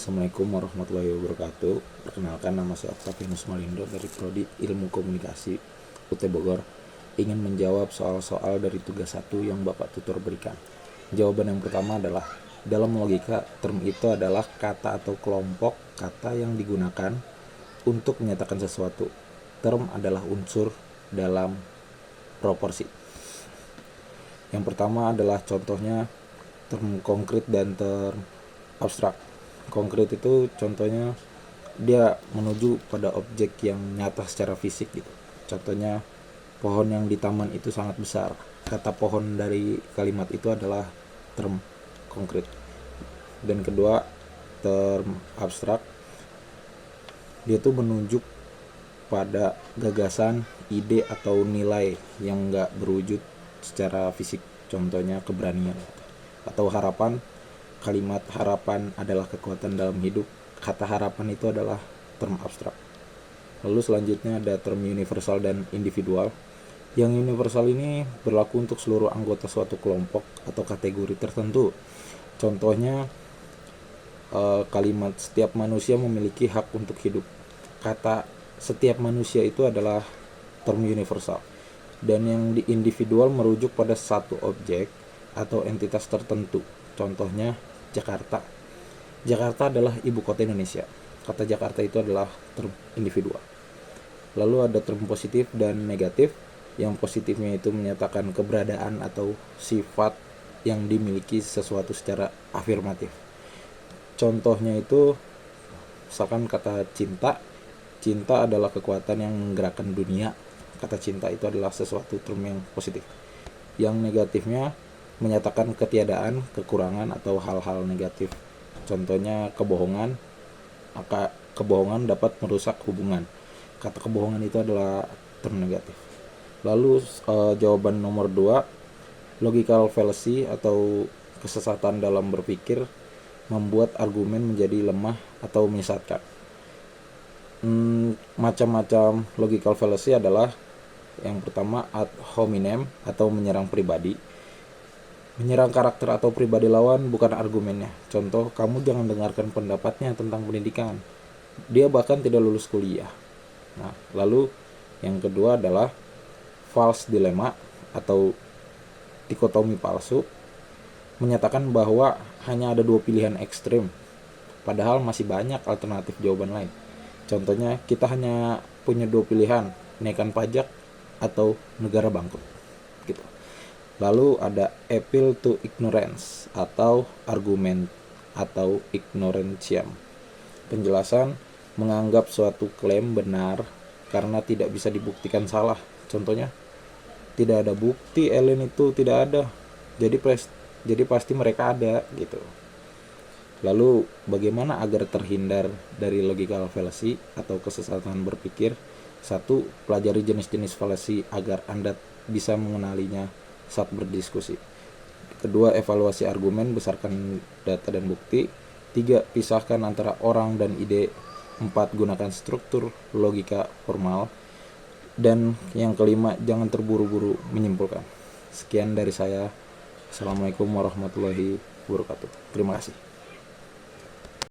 Assalamualaikum warahmatullahi wabarakatuh. Perkenalkan, nama saya Octavianus Malindo dari Prodi Ilmu Komunikasi UT Bogor. Ingin menjawab soal-soal dari tugas 1 yang Bapak tutor berikan. Jawaban yang pertama adalah, dalam logika, term itu adalah kata atau kelompok kata yang digunakan untuk menyatakan sesuatu. Term adalah unsur dalam proporsi. Yang pertama adalah contohnya term konkret dan term abstrak. Konkret itu contohnya dia menuju pada objek yang nyata secara fisik gitu. Contohnya pohon yang di taman itu sangat besar. Kata pohon dari kalimat itu adalah term konkret. Dan kedua, term abstrak, dia tuh menunjuk pada gagasan, ide atau nilai yang enggak berwujud secara fisik. Contohnya keberanian atau harapan. Kalimat harapan adalah kekuatan dalam hidup. Kata harapan itu adalah term abstrak. Lalu selanjutnya ada term universal dan individual. Yang universal ini berlaku untuk seluruh anggota suatu kelompok atau kategori tertentu. Contohnya kalimat setiap manusia memiliki hak untuk hidup. Kata setiap manusia itu adalah term universal. Dan yang di individual merujuk pada satu objek atau entitas tertentu. Contohnya Jakarta. Jakarta adalah ibu kota Indonesia. Kata Jakarta itu adalah term individual. Lalu ada term positif dan negatif. Yang positifnya itu menyatakan keberadaan atau sifat yang dimiliki sesuatu secara afirmatif. Contohnya itu misalkan kata cinta. Cinta adalah kekuatan yang menggerakkan dunia. Kata cinta itu adalah sesuatu term yang positif. Yang negatifnya menyatakan ketiadaan, kekurangan, atau hal-hal negatif. Contohnya kebohongan. Maka kebohongan dapat merusak hubungan. Kata kebohongan itu adalah term negatif. Lalu jawaban nomor 2, logical fallacy atau kesesatan dalam berpikir membuat argumen menjadi lemah atau menyesatkan. Macam-macam logical fallacy adalah yang pertama ad hominem atau menyerang pribadi. Menyerang karakter atau pribadi lawan bukan argumennya. Contoh, kamu jangan dengarkan pendapatnya tentang pendidikan. Dia bahkan tidak lulus kuliah. Nah, lalu yang kedua adalah false dilemma atau dikotomi palsu. Menyatakan bahwa hanya ada 2 pilihan ekstrim. Padahal masih banyak alternatif jawaban lain. Contohnya, kita hanya punya 2 pilihan, naikkan pajak atau negara bangkrut. Gitu. Lalu ada appeal to ignorance atau argument atau ignorantiam. Penjelasan menganggap suatu klaim benar karena tidak bisa dibuktikan salah. Contohnya, tidak ada bukti alien itu tidak ada. Jadi pasti mereka ada gitu. Lalu bagaimana agar terhindar dari logical fallacy atau kesesatan berpikir? 1. Pelajari jenis-jenis fallacy agar Anda bisa mengenalinya saat berdiskusi. Kedua, evaluasi argumen berdasarkan data dan bukti. 3. Pisahkan antara orang dan ide. 4. Gunakan struktur logika formal. Dan yang kelima, jangan terburu-buru menyimpulkan. Sekian dari saya. Assalamualaikum warahmatullahi wabarakatuh. Terima kasih.